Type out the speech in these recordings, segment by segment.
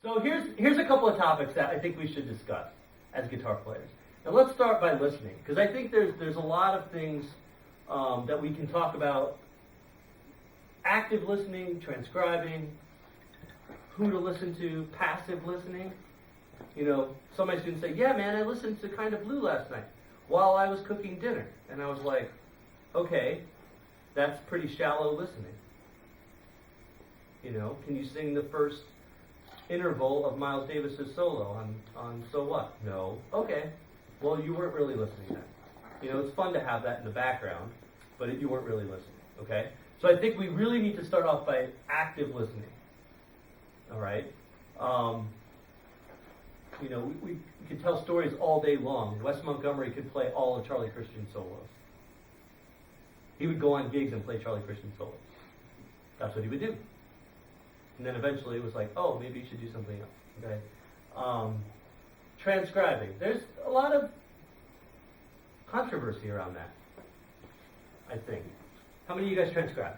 So here's a couple of topics that I think we should discuss as guitar players. Now let's start by listening, because I think there's a lot of things that we can talk about. Active listening, transcribing, who to listen to, passive listening. You know, somebody's going to say, yeah, man, I listened to Kind of Blue last night while I was cooking dinner. And I was like, okay, that's pretty shallow listening. You know, can you sing the first interval of Miles Davis's solo on So What? No. Okay. Well, you weren't really listening then. You know, it's fun to have that in the background, but you weren't really listening. Okay? So I think we really need to start off by active listening. All right? You know, we could tell stories all day long. Wes Montgomery could play all of Charlie Christian's solos. He would go on gigs and play Charlie Christian solos. That's what he would do. And then eventually it was like, oh, maybe you should do something else. Okay? Transcribing. There's a lot of controversy around that, I think. How many of you guys transcribe?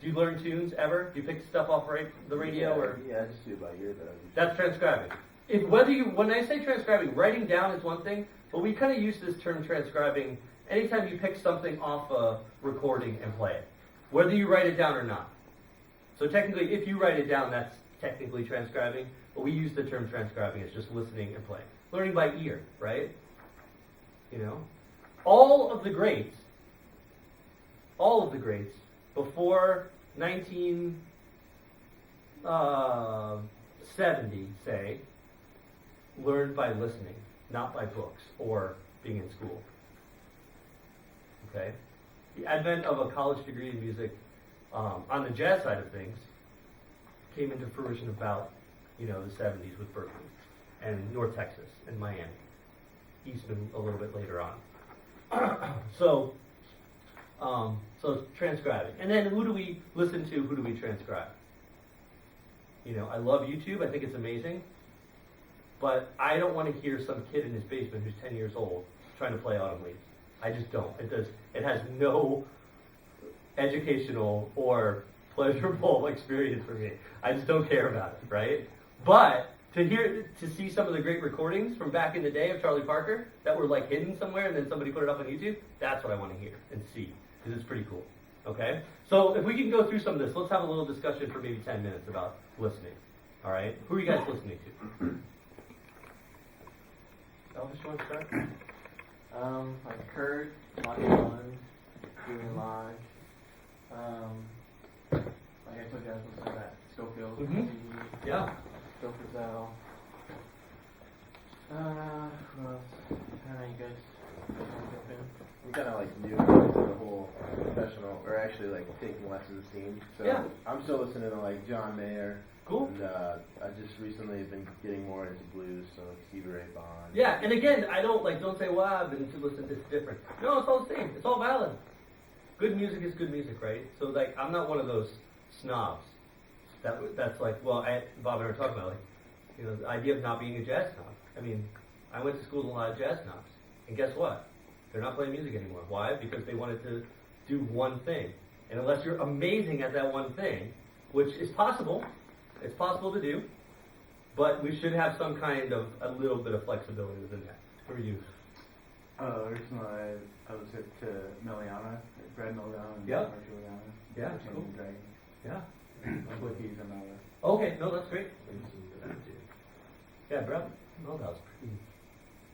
Do you learn tunes ever? Do you pick stuff off the radio? Or? Yeah, I just do it by ear, though. That's transcribing. When I say transcribing, writing down is one thing, but we kind of use this term transcribing anytime you pick something off a recording and play it, whether you write it down or not. So technically, if you write it down, that's technically transcribing, but we use the term transcribing as just listening and playing. Learning by ear, right? You know? All of the greats, before 1970, say, learned by listening, not by books or being in school. Okay? The advent of a college degree in music on the jazz side of things came into fruition about, the 70s with Berkeley and North Texas and Miami. Eastman a little bit later on. So transcribing. And then who do we listen to? Who do we transcribe? I love YouTube. I think it's amazing. But I don't want to hear some kid in his basement who's 10 years old trying to play Autumn Leaves. I just don't. It has no educational or pleasurable experience for me. I just don't care about it, right? But to see some of the great recordings from back in the day of Charlie Parker that were like hidden somewhere and then somebody put it up on YouTube, that's what I want to hear and see, because it's pretty cool. Okay? So if we can go through some of this, let's have a little discussion for maybe 10 minutes about listening. All right? Who are you guys listening to? Elvis, you want to start? Like Kurt, Monty Island, Julian Lodge. Like I told you, I was listening to that Schofield. Mm-hmm. Yeah. Joe Frizzell. Who else? I don't know, you guys jump in. I'm kind of like new to the whole professional, or actually like taking lessons scene. So yeah. I'm still listening to like John Mayer. Cool. And I just recently have been getting more into blues, so like Stevie Ray Vaughan. Yeah, and again, I don't say, well, I've been to listen to this different. No, it's all the same. It's all valid. Good music is good music, right? So like, I'm not one of those snobs. That's like, well, Bob and I were talking about, like, the idea of not being a jazz snob. I mean, I went to school with a lot of jazz snobs, and guess what? They're not playing music anymore. Why? Because they wanted to do one thing. And unless you're amazing at that one thing, which is possible, it's possible to do, but we should have some kind of, a little bit of flexibility within that. Who are you? Originally I was at Meliana, Brad Meliana, and Yep. Mark Juliana. Yeah, Chains cool. and Dragons. Yeah. Quickies and all that. Okay, no, that's great. Yeah, bro. Well, that was pretty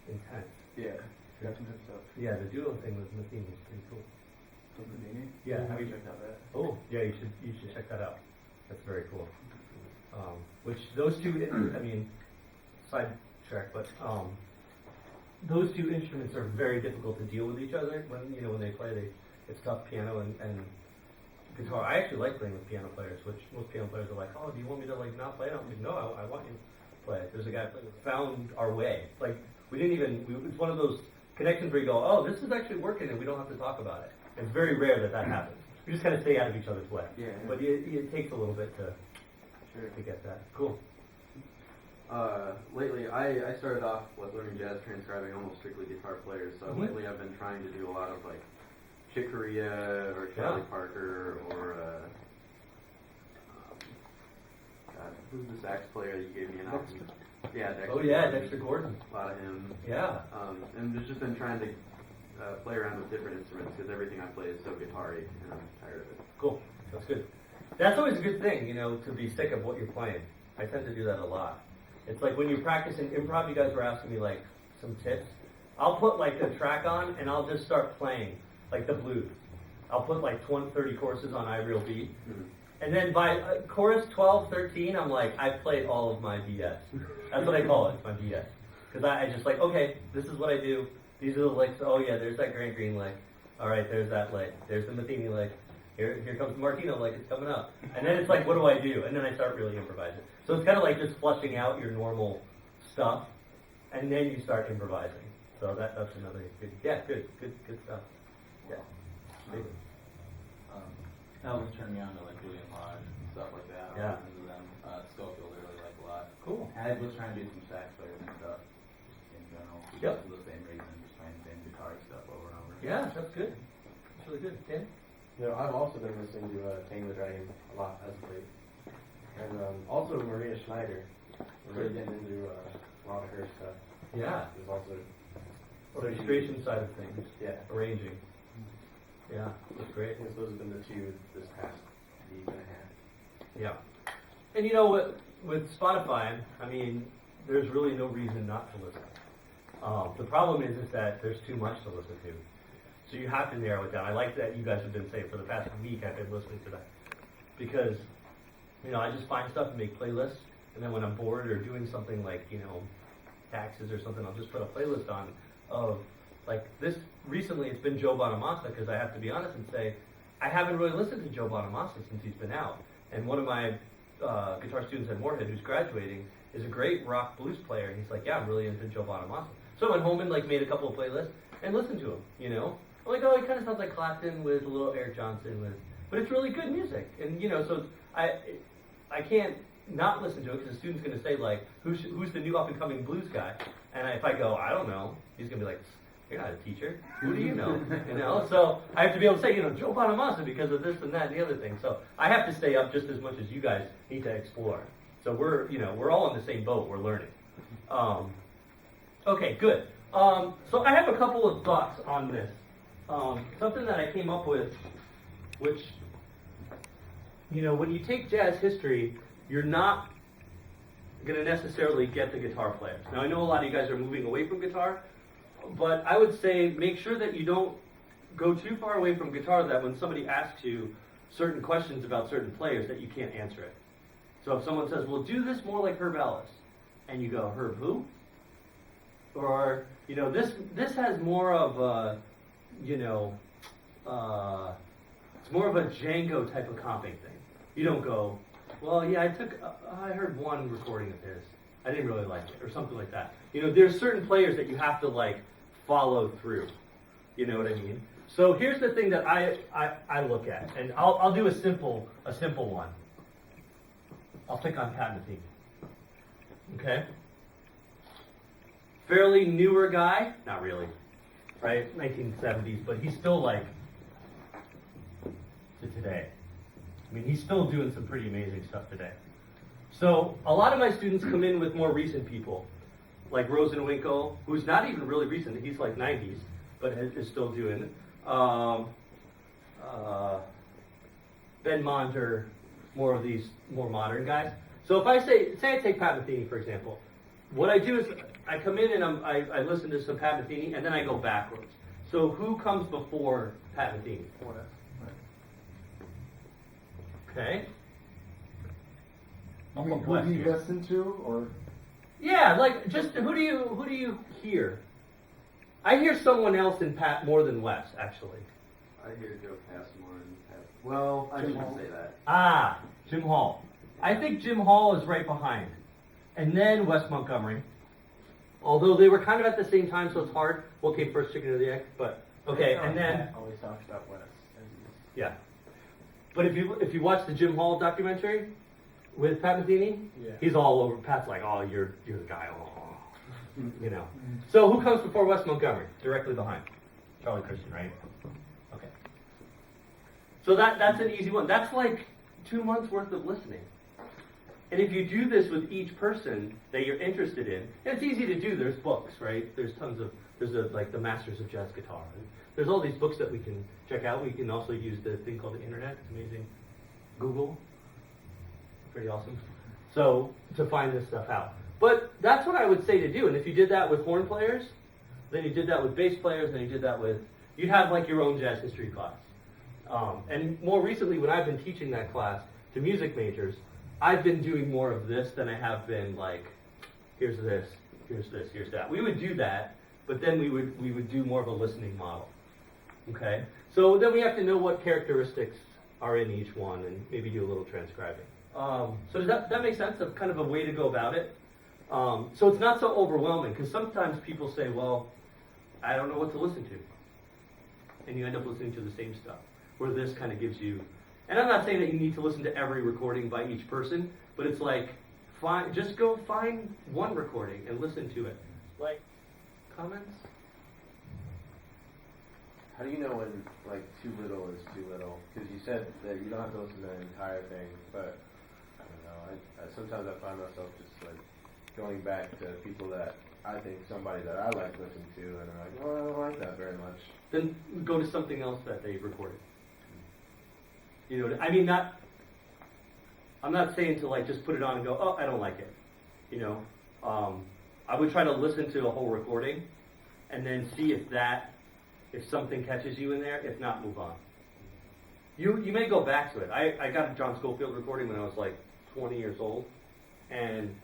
intense. Yeah. Got some good stuff. Yeah, the duo thing with Matheny was pretty cool. Matheny? Yeah. Have you checked out that? Oh, yeah, you should check that out. That's very cool. Which those two, I mean, sidetrack, but those two instruments are very difficult to deal with each other when they play. It's tough, piano and guitar. I actually like playing with piano players, which most piano players are like, oh, do you want me to like not play? I'm like, no, I want you to play. There's a guy that found our way. Like it's one of those connections where you go, oh, this is actually working, and we don't have to talk about it. It's very rare that happens. We just kind of stay out of each other's way. Yeah. But it takes a little bit to get that. Cool. Lately, I started off with learning jazz transcribing almost strictly guitar players. So lately, I've been trying to do a lot of like Chick Corea or Charlie Parker or who's the sax player you gave me an album? Yeah, Dexter. Oh yeah, Gordon. Dexter Gordon. A lot of him. Yeah. And just been trying to play around with different instruments because everything I play is so guitar-y, and I'm tired of it. Cool. That's good. That's always a good thing, you know, to be sick of what you're playing. I tend to do that a lot. It's like when you're practicing improv, you guys were asking me like some tips. I'll put like a track on and I'll just start playing like the blues. I'll put like 20, 30 courses on I Real Beat. Mm-hmm. And then by chorus 12, 13, I'm like, I've played all of my BS. That's what I call it, my BS. Because I just like, okay, this is what I do. These are the licks. Oh yeah, there's that Grant Green lick. All right, there's that lick. There's the Matheny lick. Here comes the Martino lick. It's coming up. And then it's like, what do I do? And then I start really improvising. So it's kind of like just flushing out your normal stuff, and then you start improvising. So that's another good. Yeah, good stuff. Yeah. That was turning me on to like Julian Lodge and stuff like that. Yeah. I listen to them. Schofield I really like a lot. Cool. And I was trying to do some sax players and stuff in general. Yep. For the same reason, just playing the same guitar stuff over and over. Yeah, that's good. That's really good. Dan? You know, I've also been listening to Tame the Dragon a lot as of late. And also Maria Schneider. I'm really getting into a lot of her stuff. Yeah. There's also Orchestration side of things. Yeah. Arranging. Yeah, that's great. I guess those have been the two this past week and a half. Yeah. And you know what, with Spotify, I mean, there's really no reason not to listen. The problem is that there's too much to listen to. So you have to narrow it down. I like that you guys have been saying for the past week I've been listening to that. Because, you know, I just find stuff and make playlists, and then when I'm bored or doing something like, you know, taxes or something, I'll just put a playlist on of, like this, recently it's been Joe Bonamassa, because I have to be honest and say, I haven't really listened to Joe Bonamassa since he's been out. And one of my guitar students at Moorhead who's graduating is a great rock blues player, and he's like, yeah, I'm really into Joe Bonamassa. So I went home and like made a couple of playlists and listened to him, you know? I'm like, oh, it kind of sounds like Clapton with a little Eric Johnson with, but it's really good music. And you know, so I can't not listen to it because the student's going to say like, who's the new up and coming blues guy? And if I go, I don't know, he's going to be like, you're not a teacher. Who do you know? You know, so I have to be able to say, you know, Joe Bonamassa because of this and that and the other thing. So I have to stay up just as much as you guys need to explore. So we're all in the same boat. We're learning. Okay, good. So I have a couple of thoughts on this. Something that I came up with, which, you know, when you take jazz history, you're not going to necessarily get the guitar players. Now, I know a lot of you guys are moving away from guitar, but I would say make sure that you don't go too far away from guitar that when somebody asks you certain questions about certain players that you can't answer it. So if someone says, well, do this more like Herb Ellis, and you go, Herb who? Or, you know, this has more of a, you know, it's more of a Django type of comping thing. You don't go, well, yeah, I heard one recording of his. I didn't really like it, or something like that. You know, there's certain players that you have to, like, follow through. You know what I mean? So here's the thing that I look at, and I'll do a simple one. I'll pick on Pat Metheny. Okay? Fairly newer guy, not really, right? 1970s, but he's still like to today. I mean, he's still doing some pretty amazing stuff today. So a lot of my students come in with more recent people, like Rosenwinkel, who's not even really recent. He's like 90s, but is still doing it. Ben Monter, more of these more modern guys. So if I say I take Pat Metheny, for example, what I do is I come in and I listen to some Pat Metheny, and then I go backwards. So who comes before Pat Metheny? Okay. I mean, who do you listen to, or? Yeah, like just who do you hear? I hear someone else in Pat more than Wes, actually. I hear Joe Passmore and Pat. Well, I shouldn't say that. Ah, Jim Hall. I think Jim Hall is right behind, and then Wes Montgomery. Although they were kind of at the same time, so it's hard. Okay, first chicken or the egg, but okay, and then Pat always talks about Wes. yeah. But if you watch the Jim Hall documentary with Pat Metheny, Yeah. he's all over. Pat's like, oh, you're the guy. Oh. You know. So who comes before Wes Montgomery? Directly behind. Charlie Christian, right? Okay. So that's an easy one. That's like 2 months worth of listening. And if you do this with each person that you're interested in, and it's easy to do, there's books, right? There's tons of, like the Masters of Jazz Guitar. And there's all these books that we can check out. We can also use the thing called the internet. It's amazing. Google. Pretty awesome. So, to find this stuff out. But that's what I would say to do. And if you did that with horn players, then you did that with bass players, then you did that with, you'd have like your own jazz history class. And more recently, when I've been teaching that class to music majors, I've been doing more of this than I have been like, here's this, here's this, here's that. We would do that, but then we would do more of a listening model. Okay? So then we have to know what characteristics are in each one and maybe do a little transcribing. So does that make sense of kind of a way to go about it? So it's not so overwhelming, because sometimes people say, well, I don't know what to listen to. And you end up listening to the same stuff, where this kind of gives you, and I'm not saying that you need to listen to every recording by each person, but it's like, just go find one recording and listen to it. Like, comments? How do you know when, like, too little is too little? Because you said that you don't have to listen to the entire thing, but, I don't know, sometimes I find myself just, like, going back to people that I think somebody that I like listening to, and I'm like, well, I don't like that very much. Then go to something else that they recorded. You know, I mean, I'm not saying to like just put it on and go, oh, I don't like it. You know, I would try to listen to a whole recording and then see if something catches you in there. If not, move on. You may go back to it. I got a John Scofield recording when I was like 20 years old, and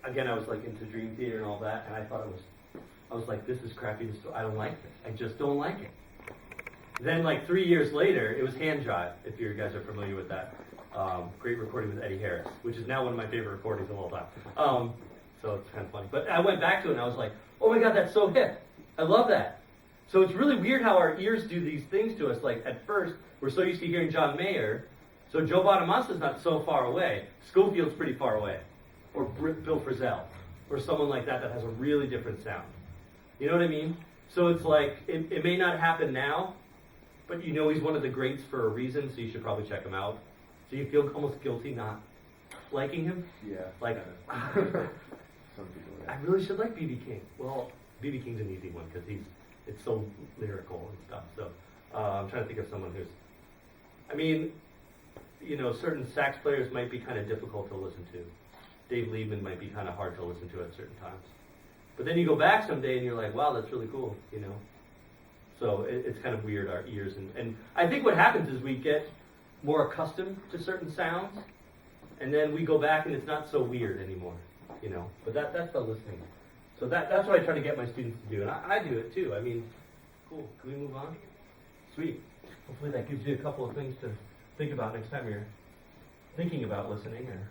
again, I was like into Dream Theater and all that, and I was like, this is crappy. I don't like this. I just don't like it. Then like 3 years later, it was Hand Jive, if you guys are familiar with that. Great recording with Eddie Harris, which is now one of my favorite recordings of all time. So it's kind of funny. But I went back to it and I was like, oh my God, that's so hip. I love that. So it's really weird how our ears do these things to us. Like at first, we're so used to hearing John Mayer, so Joe Bonamassa's not so far away. Scofield's pretty far away. Or Bill Frisell, or someone like that has a really different sound. You know what I mean? So it's like, it may not happen now, but you know he's one of the greats for a reason, so you should probably check him out. So you feel almost guilty not liking him? Yeah. Like, Some people, yeah. I really should like B.B. King. Well, B.B. King's an easy one, because it's so lyrical and stuff. So I'm trying to think of someone who's, I mean, you know, certain sax players might be kind of difficult to listen to. Dave Liebman might be kind of hard to listen to at certain times. But then you go back someday and you're like, wow, that's really cool, you know. So it's kind of weird, our ears. And I think what happens is we get more accustomed to certain sounds, and then we go back and it's not so weird anymore, you know. But that's the listening. So that's what I try to get my students to do. And I do it too. I mean, cool. Can we move on? Sweet. Hopefully that gives you a couple of things to think about next time you're thinking about listening or